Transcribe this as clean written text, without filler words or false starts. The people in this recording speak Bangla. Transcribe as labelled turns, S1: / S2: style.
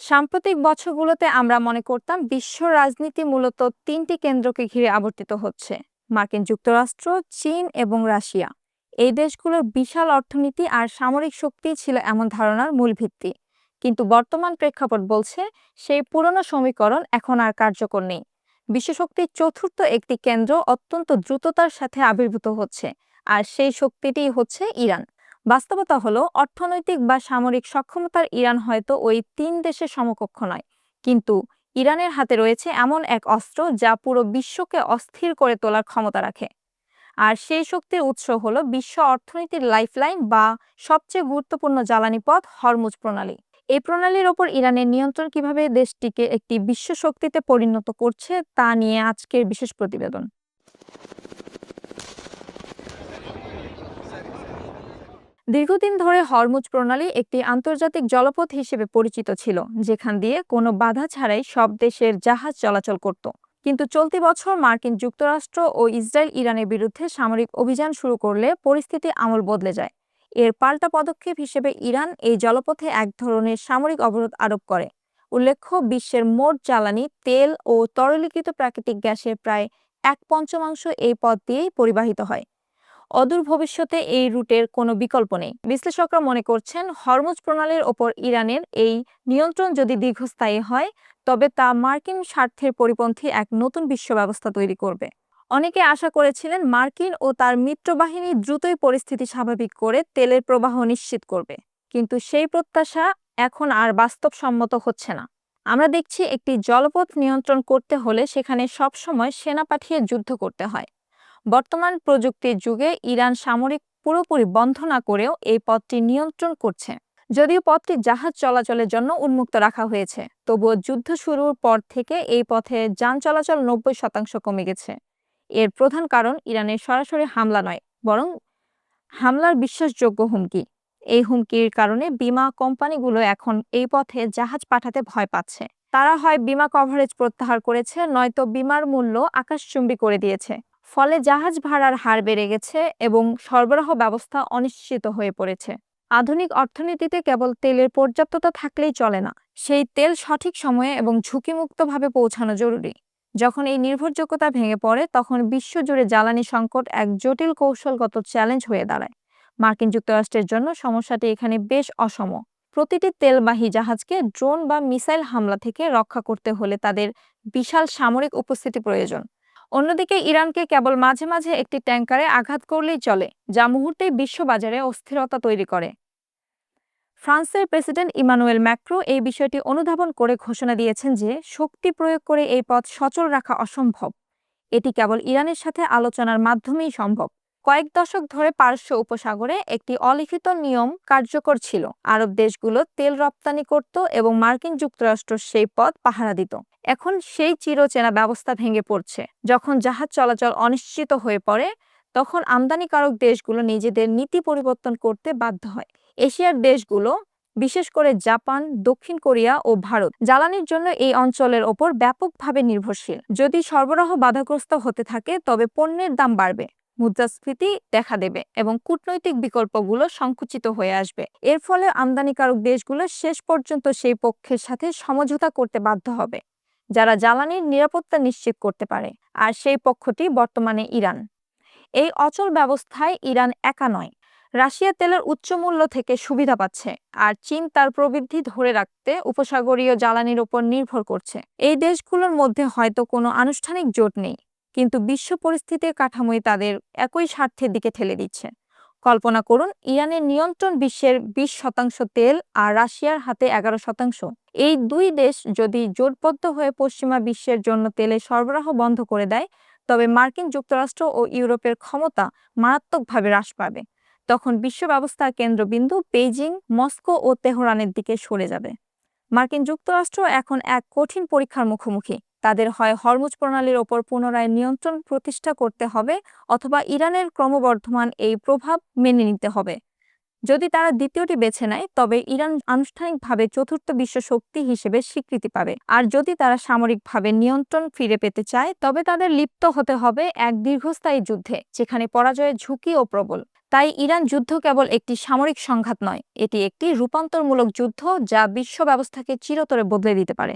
S1: সাম্প্রতিক বছরগুলোতে আমরা মনে করতাম বিশ্ব রাজনীতি মূলত তিনটি কেন্দ্রকে ঘিরে আবর্তিত হচ্ছে: মার্কিন যুক্তরাষ্ট্র, চীন এবং রাশিয়া। এই দেশগুলোর বিশাল অর্থনীতি আর সামরিক শক্তি ছিল এমন ধারণার মূল ভিত্তি। কিন্তু বর্তমান প্রেক্ষাপট বলছে সেই পুরনো সমীকরণ এখন আর কার্যকর নেই। বিশ্বশক্তির চতুর্থ একটি কেন্দ্র অত্যন্ত দ্রুততার সাথে আবির্ভূত হচ্ছে, আর সেই শক্তিটিই হচ্ছে ইরান। বাস্তবতা হলো, অর্থনৈতিক বা সামরিক সক্ষমতার ইরান হয়তো ওই তিন দেশের সমকক্ষ নয়, কিন্তু ইরানের হাতে রয়েছে এমন এক অস্ত্র যা পুরো বিশ্বকে অস্থির করে তোলার ক্ষমতা রাখে। আর সেই শক্তির উৎস হলো বিশ্ব অর্থনীতির লাইফলাইন বা সবচেয়ে গুরুত্বপূর্ণ জ্বালানি পথ হরমুজ প্রণালী। এই প্রণালীর ওপর ইরানের নিয়ন্ত্রণ কিভাবে দেশটিকে একটি বিশ্ব শক্তিতে পরিণত করছে তা নিয়ে আজকের বিশেষ প্রতিবেদন। দীর্ঘদিন ধরে হরমুজ প্রণালী একটি আন্তর্জাতিক জলপথ হিসেবে পরিচিত ছিল, যেখান দিয়ে কোনো বাধা ছাড়াই সব দেশের জাহাজ চলাচল করত। কিন্তু চলতি বছর মার্কিন যুক্তরাষ্ট্র ও ইসরায়েল ইরানের বিরুদ্ধে সামরিক অভিযান শুরু করলে পরিস্থিতি আমূল বদলে যায়। এর পাল্টা পদক্ষেপ হিসেবে ইরান এই জলপথে এক ধরনের সামরিক অবরোধ আরোপ করে। উল্লেখ্য, বিশ্বের মোট জ্বালানি, তেল ও তরলীকৃত প্রাকৃতিক গ্যাসের প্রায় 1/5 এই পথ দিয়েই পরিবাহিত হয়। অদূর ভবিষ্যতে এই রুটের কোনো বিকল্প নেই। বিশ্লেষকরা মনে করছেন, হরমুজ প্রণালীর ওপর ইরানের এই নিয়ন্ত্রণ যদি দীর্ঘস্থায়ী হয়, তবে তা মার্কিন স্বার্থের পরিপন্থী এক নতুন বিশ্ব ব্যবস্থা তৈরি করবে। অনেকে আশা করেছিলেন মার্কিন ও তার মিত্রবাহিনী দ্রুতই পরিস্থিতি স্বাভাবিক করে তেলের প্রবাহ নিশ্চিত করবে, কিন্তু সেই প্রত্যাশা এখন আর বাস্তবসম্মত হচ্ছে না। আমরা দেখছি, একটি জলপথ নিয়ন্ত্রণ করতে হলে সেখানে সবসময় সেনা পাঠিয়ে যুদ্ধ করতে হয়। বর্তমান প্রযুক্তির যুগে ইরান সামরিক পুরোপুরি বন্ধ না করেও এই পথটি নিয়ন্ত্রণ করছে। যদিও পথটি জাহাজ চলাচলের জন্য উন্মুক্ত রাখা হয়েছে, তবুও যুদ্ধ শুরুর পর থেকে এই পথে যান চলাচল 90% কমে গেছে। এর প্রধান কারণ ইরানের সরাসরি হামলা নয়, বরং হামলার বিশ্বাসযোগ্য হুমকি। এই হুমকির কারণে বীমা কোম্পানিগুলো এখন এই পথে জাহাজ পাঠাতে ভয় পাচ্ছে। তারা হয় বীমা কভারেজ প্রত্যাহার করেছে, নয়তো বীমার মূল্য আকাশচুম্বী করে দিয়েছে। ফলে জাহাজ ভাড়ার হার বেড়ে গেছে এবং সরবরাহ ব্যবস্থা অনিশ্চিত হয়ে পড়েছে। আধুনিক অর্থনীতিতে কেবল তেলের পর্যাপ্ততা থাকলেই চলে না, সেই তেল সঠিক সময়ে এবং ঝুঁকিমুক্তভাবে পৌঁছানো জরুরি। যখন এই নির্ভরযোগ্যতা ভেঙে পড়ে, তখন বিশ্বজুড়ে জ্বালানি সংকট এক জটিল কৌশলগত চ্যালেঞ্জ হয়ে দাঁড়ায়। মার্কিন যুক্তরাষ্ট্রের জন্য সমস্যাটি এখানে বেশ অসম। প্রতিটি তেলবাহী জাহাজকে ড্রোন বা মিসাইল হামলা থেকে রক্ষা করতে হলে তাদের বিশাল সামরিক উপস্থিতি প্রয়োজন। অন্যদিকে ইরানকে কেবল মাঝে মাঝে একটি ট্যাঙ্কারে আঘাত করলেই চলে, যা মুহূর্তেই বিশ্ববাজারে অস্থিরতা তৈরি করে। ফ্রান্সের প্রেসিডেন্ট ইমানুয়েল ম্যাক্রো এই বিষয়টি অনুধাবন করে ঘোষণা দিয়েছেন যে শক্তি প্রয়োগ করে এই পথ সচল রাখা অসম্ভব। এটি কেবল ইরানের সাথে আলোচনার মাধ্যমেই সম্ভব। কয়েক দশক ধরে পারস্য উপসাগরে একটি অলিখিত নিয়ম কার্যকর ছিল: আরব দেশগুলো তেল রপ্তানি করত এবং মার্কিন যুক্তরাষ্ট্র সেই পথ পাহারা দিত। এখন সেই চিরচেনা ব্যবস্থা ভেঙে পড়ছে। যখন জাহাজ চলাচল অনিশ্চিত হয়ে পড়ে, তখন আমদানিকারক দেশগুলো নিজেদের নীতি পরিবর্তন করতে বাধ্য হয়। এশিয়ার দেশগুলো, বিশেষ করে জাপান, দক্ষিণ কোরিয়া ও ভারত, জ্বালানির জন্য এই অঞ্চলের ওপর ব্যাপকভাবে নির্ভরশীল। যদি সরবরাহ বাধাগ্রস্ত হতে থাকে, তবে পণ্যের দাম বাড়বে, মুদ্রাস্ফীতি দেখা দেবে এবং কূটনৈতিক বিকল্পগুলো সংকুচিত হয়ে আসবে। এর ফলে আমদানিকারক দেশগুলো শেষ পর্যন্ত সেই পক্ষের সাথে সমঝোতা করতে বাধ্য হবে যারা জ্বালানির নিরাপত্তা নিশ্চিত করতে পারে, আর সেই পক্ষটি বর্তমানে ইরান। এই অচল ব্যবস্থায় ইরান একা নয়। রাশিয়া তেলের উচ্চ মূল্য থেকে সুবিধা পাচ্ছে, আর চীন তার প্রবৃদ্ধি ধরে রাখতে উপসাগরীয় জ্বালানির উপর নির্ভর করছে। এই দেশগুলোর মধ্যে হয়তো কোনো আনুষ্ঠানিক জোট নেই, কিন্তু বিশ্ব পরিস্থিতির কাঠামোই তাদের একই স্বার্থের দিকে ঠেলে দিচ্ছে। কল্পনা করুন, ইরানের নিয়ন্ত্রণ বিশ্বের 20% তেল আর রাশিয়ার হাতে 11%। এই দুই দেশ যদি জোটবদ্ধ হয়ে পশ্চিমা বিশ্বের জন্য তেলের সরবরাহ বন্ধ করে দেয়, তবে মার্কিন যুক্তরাষ্ট্র ও ইউরোপের ক্ষমতা মারাত্মকভাবে হ্রাস পাবে। তখন বিশ্ব ব্যবস্থার কেন্দ্রবিন্দু বেইজিং, মস্কো ও তেহরানের দিকে সরে যাবে। মার্কিন যুক্তরাষ্ট্র এখন এক কঠিন পরীক্ষার মুখোমুখি। তাদের হয় হরমুজ প্রণালীর ওপর পুনরায় নিয়ন্ত্রণ প্রতিষ্ঠা করতে হবে, অথবা ইরানের ক্রমবর্ধমান এই প্রভাব মেনে নিতে হবে। যদি তারা দ্বিতীয়টি বেছে নেয়, তবে ইরান আনুষ্ঠানিকভাবে চতুর্থ বিশ্ব শক্তি হিসেবে স্বীকৃতি পাবে। আর যদি তারা সামরিকভাবে নিয়ন্ত্রণ ফিরে পেতে চায়, তবে তাদের লিপ্ত হতে হবে এক দীর্ঘস্থায়ী যুদ্ধে, যেখানে পরাজয়ের ঝুঁকিও প্রবল। তাই ইরান যুদ্ধ কেবল একটি সামরিক সংঘাত নয়, এটি একটি রূপান্তরমূলক যুদ্ধ যা বিশ্ব ব্যবস্থাকে চিরতরে বদলে দিতে পারে।